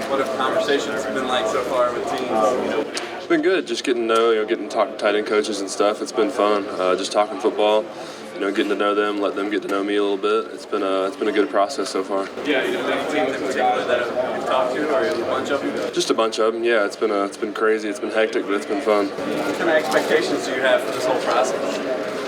What have conversations been like so far with teams? It's been good, just getting to know, getting to talk to tight end coaches and stuff. It's been fun, just talking football, getting to know them, let them get to know me a little bit. It's been a good process so far. Yeah, any teams in particular that you've talked to, or a bunch of them? Just a bunch of them. Yeah, it's been crazy. It's been hectic, but it's been fun. What kind of expectations do you have for this whole process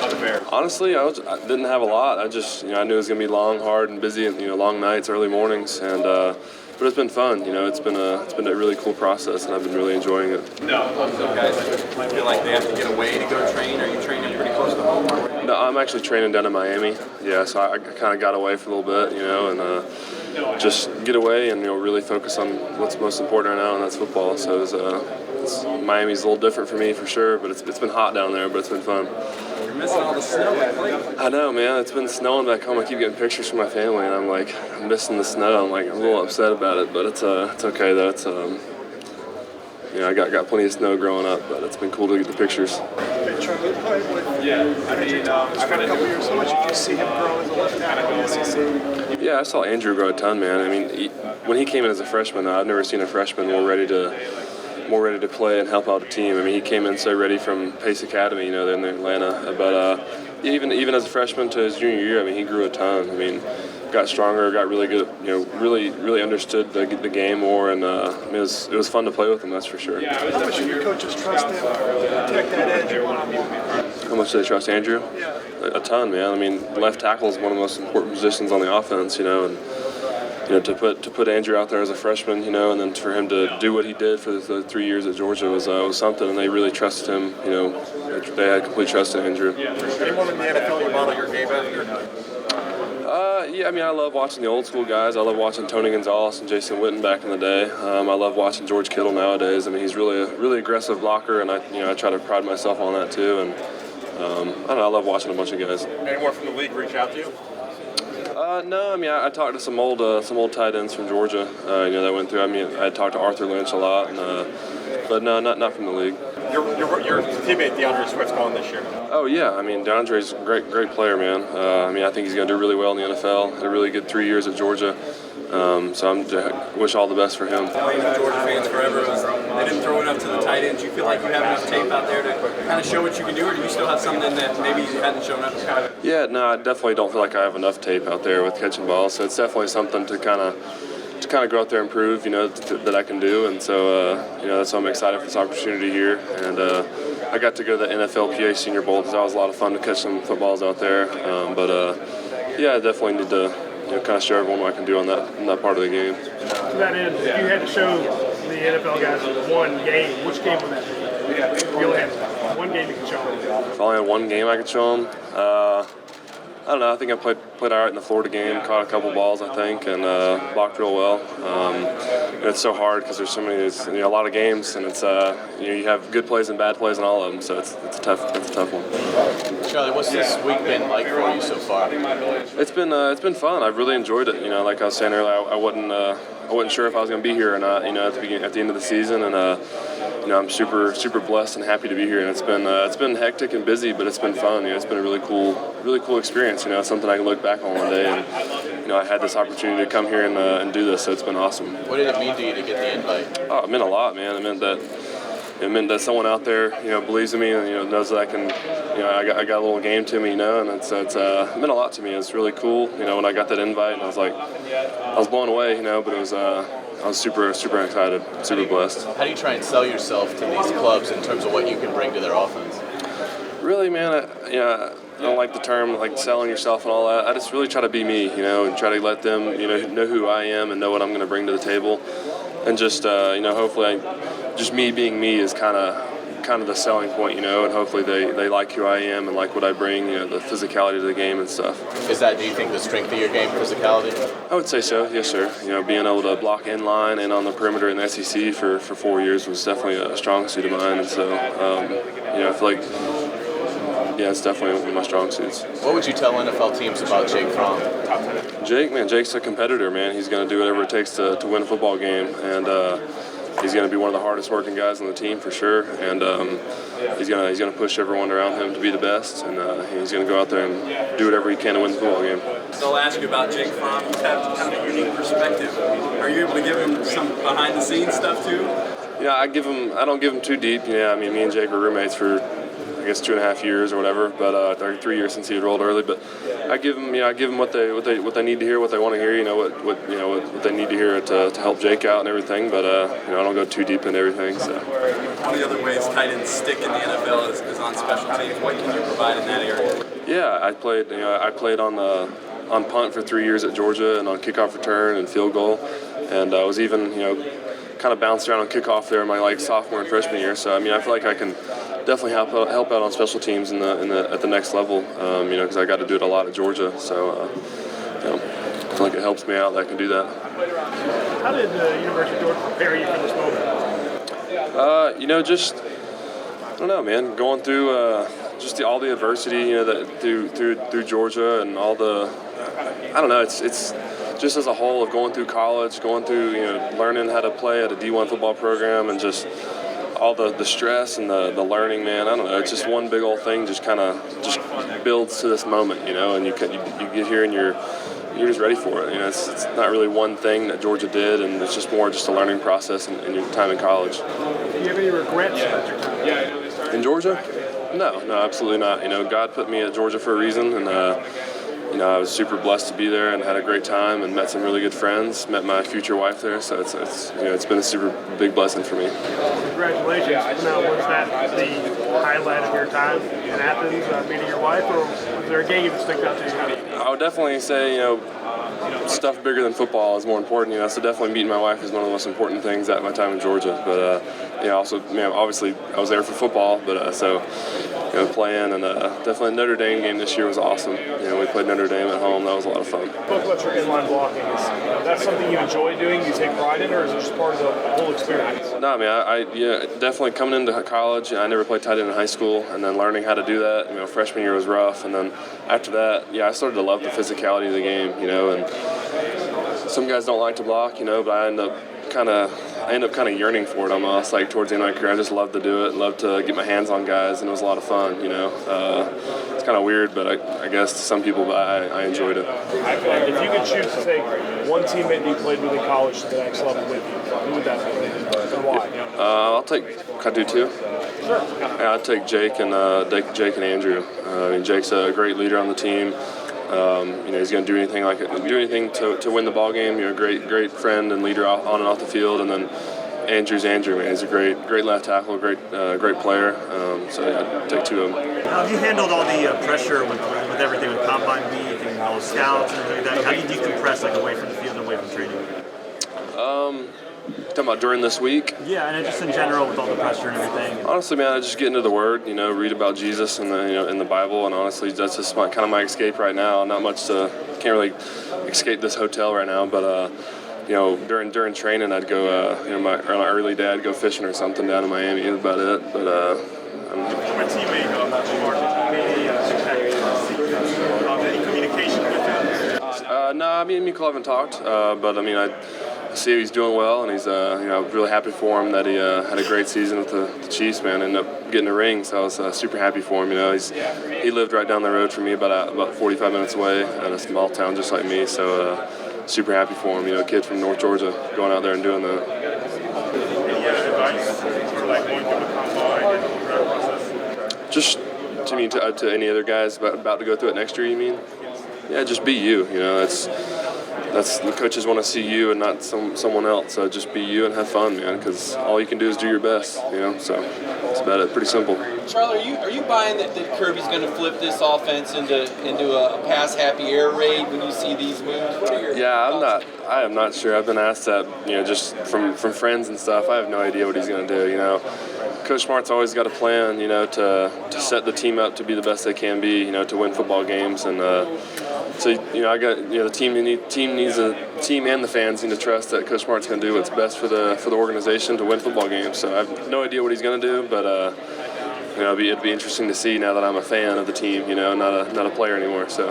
of the Bears? Honestly, I didn't have a lot. I just I knew it was gonna be long, hard, and busy, and long nights, early mornings, and. But it's been fun, it's been a really cool process, and I've been really enjoying it. No, some guys might feel like they have to get away to go train. Are you training pretty close to home? No, I'm actually training down in Miami. Yeah, so I kind of got away for a little bit, and just get away and really focus on what's most important right now, and that's football. So Miami's a little different for me for sure, but it's been hot down there, but it's been fun. You're missing all the snow lately. I know, man. It's been snowing back home. I keep getting pictures from my family, and I'm missing the snow. I'm a little upset about it, but it's okay though. It's I got plenty of snow growing up, but it's been cool to get the pictures. Hey, Charlie, played with for a couple years. How much did you see him grow as a left tackle in the SEC? Yeah, I saw Andrew grow a ton, man. When he came in as a freshman, I've never seen a freshman more ready to play and help out the team. He came in so ready from Pace Academy, there in Atlanta. But even as a freshman to his junior year, he grew a ton. Got stronger, got really good. Really understood the game more, and it was fun to play with him. That's for sure. How much do your coaches trust him to protect that edge one-on-one? How much do they trust Andrew? Yeah. A ton, man. Left tackle is one of the most important positions on the offense, and. To put Andrew out there as a freshman, and then for him to do what he did for the 3 years at Georgia was something, and they really trusted him. They had complete trust in Andrew. Anyone in the NFL you model your game after? Yeah, I love watching the old school guys. I love watching Tony Gonzalez and Jason Witten back in the day. I love watching George Kittle nowadays. He's really aggressive blocker, and I try to pride myself on that too. And I love watching a bunch of guys. Anyone from the league reach out to you? No, I talked to some old tight ends from Georgia, that went through. I talked to Arthur Lynch a lot, but no, not from the league. Your teammate DeAndre Swift's going this year. Oh yeah, DeAndre's a great player, man. I think he's going to do really well in the NFL. Had a really good 3 years at Georgia, so I wish all the best for him. Playing with Georgia fans forever, they didn't throw it up to the tight ends. You feel like you have enough tape out there to kind of show what you can do, or do you still have something that maybe you hadn't shown up? Yeah, no, I definitely don't feel like I have enough tape out there with catching balls. So it's definitely something to kind of go out there and prove, that I can do. And so, that's why I'm excited for this opportunity here. And I got to go to the NFLPA Senior Bowl because that was a lot of fun to catch some footballs out there. Yeah, I definitely need to kind of show everyone what I can do on that part of the game. To that end, if you had to show the NFL guys one game, which game would that be? You only have one game you can show them. If I only had one game I could show them, I don't know. I think I played all right in the Florida game, caught a couple balls, I think, and blocked real well. And it's so hard because there's so many, a lot of games, and it's you have good plays and bad plays in all of them, so it's a tough one. Charlie, what's this week been like for you so far? It's been fun. I've really enjoyed it. Like I was saying earlier, I wasn't sure if I was going to be here or not. At the end of the season, and I'm super blessed and happy to be here. And it's been hectic and busy, but it's been fun. It's been a really cool experience. Something I can look back on one day, and I had this opportunity to come here and do this. So it's been awesome. What did it mean to you to get the invite? Oh, it meant a lot, man. It meant that someone out there, believes in me and, knows that I can, I got a little game to me, and it meant a lot to me. It's really cool, when I got that invite, and I was blown away, but it was, I was super excited, super blessed. How do you try and sell yourself to these clubs in terms of what you can bring to their offense? Really, man, I don't like the term like selling yourself and all that. I just really try to be me, and try to let them, know who I am and know what I'm going to bring to the table, and just, hopefully, just me being me is kind of the selling point, and hopefully they like who I am and like what I bring, the physicality to the game and stuff. Is that, do you think, the strength of your game, physicality? I would say so, yes, sir. Being able to block in line and on the perimeter in the SEC for 4 years was definitely a strong suit of mine, and so, I feel like, it's definitely one of my strong suits. What would you tell NFL teams about Jake Fromm? Jake's a competitor, man. He's going to do whatever it takes to win a football game, and he's going to be one of the hardest working guys on the team for sure, and he's going to push everyone around him to be the best, and he's going to go out there and do whatever he can to win the football game. They'll ask you about Jake Fromm. He's got kind of a unique perspective. Are you able to give him some behind-the-scenes stuff too? Yeah, I don't give him too deep. Yeah, I mean, me and Jake were roommates for, I guess, 2.5 years or whatever, but or 3 years since he had rolled early. But I give them what they need to hear, what they want to hear. What they need to hear to help Jake out and everything. But I don't go too deep into everything. So one of the other ways tight ends stick in the NFL is on special teams. What can you provide in that area? Yeah, I played on punt for 3 years at Georgia and on kickoff return and field goal, and I was even kind of bounced around on kickoff there in my sophomore and freshman year. So I mean, I feel like I can definitely help out on special teams at the next level. Because I got to do it a lot at Georgia. So I feel like it helps me out that I can do that. How did the University of Georgia prepare you for this moment? I don't know, man. Going through just all the adversity, that through Georgia and all the, I don't know. It's just as a whole of going through college, going through learning how to play at a D1 football program, and just all the stress and the learning, man. I don't know. It's just one big old thing. Just builds to this moment, and you get here and you're just ready for it. It's not really one thing that Georgia did, and it's just more just a learning process in your time in college. Do you have any regrets about your time? In Georgia? No, absolutely not. God put me at Georgia for a reason, and I was super blessed to be there and had a great time and met some really good friends. Met my future wife there, so it's been a super big blessing for me. Congratulations. Now, was that the highlight of your time in Athens, meeting your wife, or was there a game that stuck out to you? I would definitely say, stuff bigger than football is more important. So definitely meeting my wife is one of the most important things at my time in Georgia. But also, obviously I was there for football, but playing, and definitely Notre Dame game this year was awesome. We played Notre Dame at home. That was a lot of fun. Talk about your inline blocking. Is that something you enjoy doing? Do you take pride in, or is it just part of the whole experience? No, I mean, I definitely coming into college. I never played tight end in high school, and then learning how to do that. Freshman year was rough, and then after that, I started to love the physicality of the game. And some guys don't like to block, but I end up kind of yearning for it almost. Like towards the end of my career, I just loved to do it, loved to get my hands on guys, and it was a lot of fun. It's kind of weird, but I guess to some people, but I enjoyed it. If you could choose to take one teammate that you played with in college to the next level with you, who would that be, and why? Can I do two? Sure. Yeah, I'd take Jake and Andrew. Jake's a great leader on the team. He's going to do anything to win the ball game. Great friend and leader on and off the field. And then Andrew, man. He's a great left tackle, great player. So I'd take two of them. How have you handled all the pressure with everything with Combine Week and all the scouts and everything like that? How do you decompress away from the field and away from training? Talking about during this week? Yeah, and just in general with all the pressure and everything. Honestly, man, I just get into the Word, read about Jesus and in the Bible, and honestly, that's just kind of my escape right now. Not much can't really escape this hotel right now, but during training, I'd go, on my early day, I'd go fishing or something down in Miami. That's about it. But my teammate, any communication with him? No, me and Mikkel haven't talked, but I see he's doing well, and he's really happy for him that he had a great season with the Chiefs, man. Ended up getting a ring, so I was super happy for him. He lived right down the road from me, about 45 minutes away, in a small town just like me. So super happy for him. A kid from North Georgia going out there and doing that. Any advice for going through the combine and the process? Just to any other guys about to go through it next year, you mean? Yeah, just be you. That's the coaches want to see you and not someone else. So just be you and have fun, man. Because all you can do is do your best. So that's about it. Pretty simple. Charlie, are you buying that Kirby's going to flip this offense into a pass happy air raid when you see these moves? What are your thoughts? I am not sure. I've been asked that, just from friends and stuff. I have no idea what he's going to do. Coach Smart's always got a plan, to set the team up to be the best they can be, to win football games, and so I got the team and the fans need to trust that Coach Smart's going to do what's best for the organization to win football games. So I have no idea what he's going to do, but it'd be interesting to see now that I'm a fan of the team, not a player anymore. So.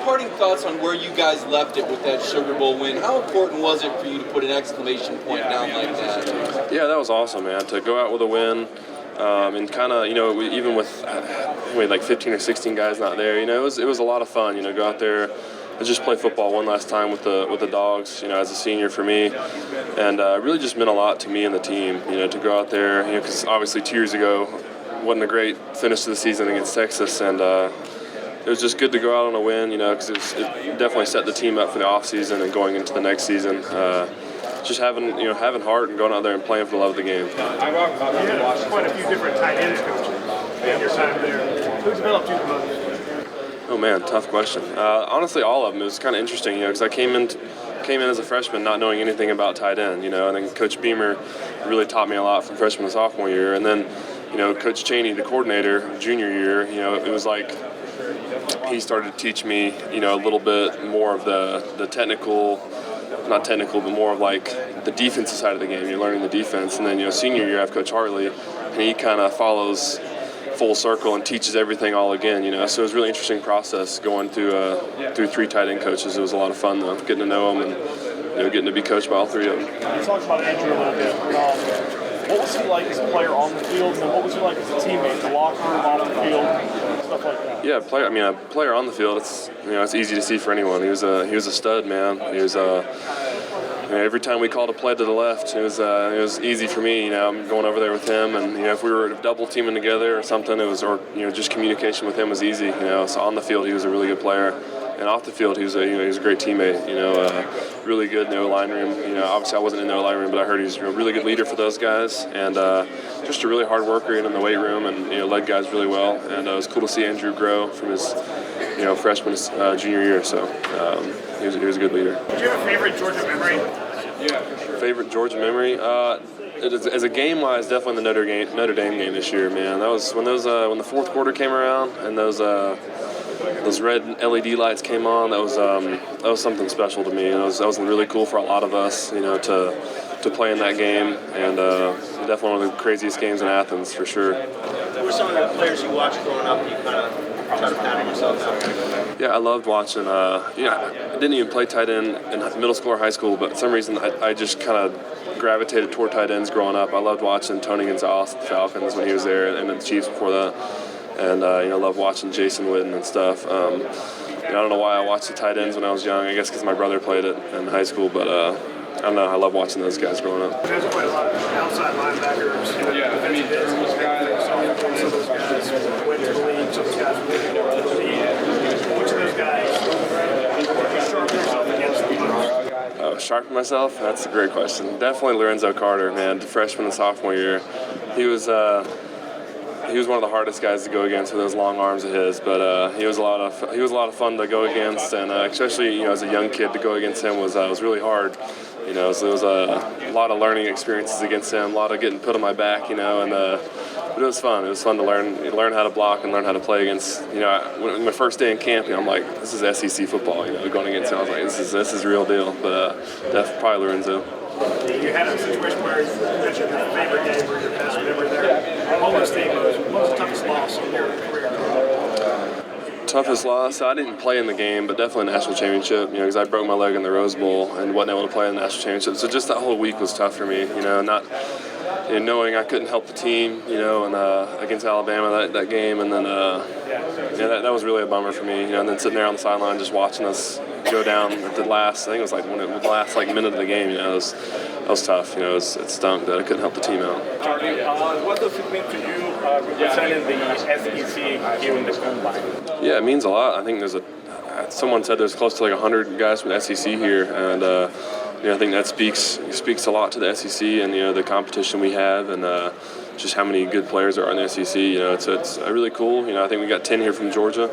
parting thoughts on where you guys left it with that Sugar Bowl win. How important was it for you to put an exclamation point down like that? Yeah, that was awesome, man. To go out with a win, and kind of, even with we had like 15 or 16 guys not there, it was a lot of fun. Go out there and just play football one last time with the Dogs. As a senior for me, and really just meant a lot to me and the team. To go out there, because obviously 2 years ago wasn't a great finish to the season against Texas, and it was just good to go out on a win, because it definitely set the team up for the offseason and going into the next season. Just having heart and going out there and playing for the love of the game. You had quite a few different tight ends coaches in your time there. Who developed you the most? Oh man, tough question. Honestly, all of them. It was kind of interesting, because I came in as a freshman not knowing anything about tight end, and then Coach Beamer really taught me a lot from freshman to sophomore year, and then Coach Chaney, the coordinator, junior year, it was like he started to teach me, a little bit more of the technical, not technical, but more of like the defensive side of the game. You're learning the defense, and then senior year I have Coach Hartley, and he kind of follows full circle and teaches everything all again. So it was a really interesting process going through 3 tight end coaches. It was a lot of fun though, getting to know them and getting to be coached by all 3 of them. You talked about Andrew a little bit. What was he like as a player on the field, and what was he like as a teammate, the locker room, off the field, stuff like that? Yeah, a player on the field. It's easy to see for anyone. He was a stud, man. He was every time we called a play to the left, it was easy for me. I'm going over there with him, and if we were double teaming together or something, just communication with him was easy. So on the field, he was a really good player. And off the field, he was a great teammate. Really good in the O-line room. Obviously I wasn't in the O-line room, but I heard he was a really good leader for those guys, and just a really hard worker in the weight room, and led guys really well. And it was cool to see Andrew grow from his freshman to junior year. So he was a good leader. Do you have a favorite Georgia memory? Favorite Georgia memory? As a game-wise, definitely the Notre Dame game this year, man. That was when the fourth quarter came around and those red LED lights came on. That was something special to me. That was really cool for a lot of us, to play in that game, and definitely one of the craziest games in Athens for sure. Who were some of the players you watched growing up and you kind of started patting yourself out? Yeah, I loved watching. I didn't even play tight end in middle school or high school, but for some reason I just kind of gravitated toward tight ends growing up. I loved watching Tony Gonzalez at the Falcons when he was there, and the Chiefs before that. And loved watching Jason Witten and stuff. I don't know why I watched the tight ends when I was young. I guess because my brother played it in high school, but I don't know. I love watching those guys growing up. You guys played a lot of outside linebackers. Those guys went to the league. Some of those guys went to the league. Which of those guys sharpen yourself against the most? Oh, sharpen myself? That's a great question. Definitely Lorenzo Carter, man. The freshman and sophomore year, he was one of the hardest guys to go against with those long arms of his, but he was a lot of fun to go against, and especially as a young kid to go against him was really hard. So it was a lot of learning experiences against him, a lot of getting put on my back, but it was fun. It was fun to learn how to block and learn how to play against. When my first day in camp, I'm like, this is SEC football. Going against him, I was like, this is real deal. But definitely probably Lorenzo. You had a situation where you mentioned your favorite game or your best memory there. What was the toughest loss in your career? Toughest loss? I didn't play in the game, but definitely national championship, because I broke my leg in the Rose Bowl and wasn't able to play in the national championship. So just that whole week was tough for me, not knowing I couldn't help the team, and against Alabama that game, and then that was really a bummer for me, and then sitting there on the sideline just watching us go down at the last, I think it was like the last minute of the game, it was tough, it stunk that I couldn't help the team out. Charlie, what does it mean to you representing the SEC here in the combine? Yeah, it means a lot. I think someone said there's close to 100 guys from the SEC here, and I think that speaks a lot to the SEC and the competition we have, and just how many good players are in the SEC. It's really cool. I think we got 10 here from Georgia.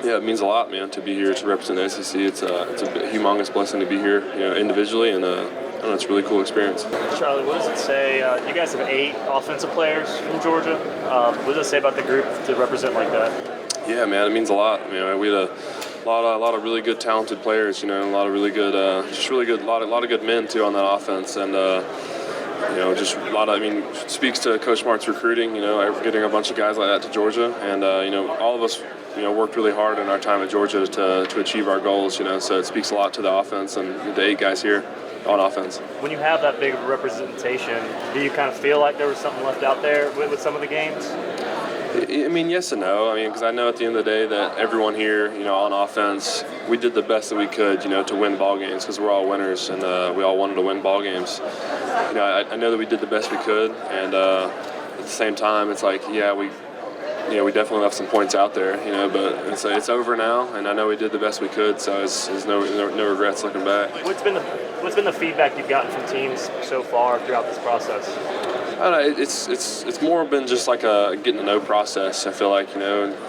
It means a lot, man, to be here to represent the SEC. It's a humongous blessing to be here, individually, and it's a really cool experience. Charlie, what does it say? You guys have 8 offensive players from Georgia. What does it say about the group to represent like that? Yeah, man, it means a lot. We had a lot of really good, talented players. A lot of really good, a lot of good men too on that offense, and just a lot of. Speaks to Coach Mart's recruiting. Getting a bunch of guys like that to Georgia, and all of us worked really hard in our time at Georgia to achieve our goals. So it speaks a lot to the offense and the 8 guys here on offense. When you have that big of a representation, do you kind of feel like there was something left out there with some of the games? I mean, yes and no. I mean, because I know at the end of the day that everyone here, on offense, we did the best that we could, to win ball games because we're all winners and we all wanted to win ball games. I know that we did the best we could, and at the same time, it's like, we definitely left some points out there, but it's over now, and I know we did the best we could, so there's no regrets looking back. What's been the feedback you've gotten from teams so far throughout this process? I don't know, it's more been just like a getting to know process. I feel like,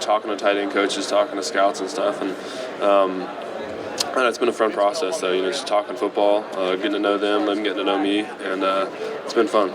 talking to tight end coaches, talking to scouts and stuff, and I don't know, it's been a fun process though, just talking football, getting to know them getting to know me, and it's been fun.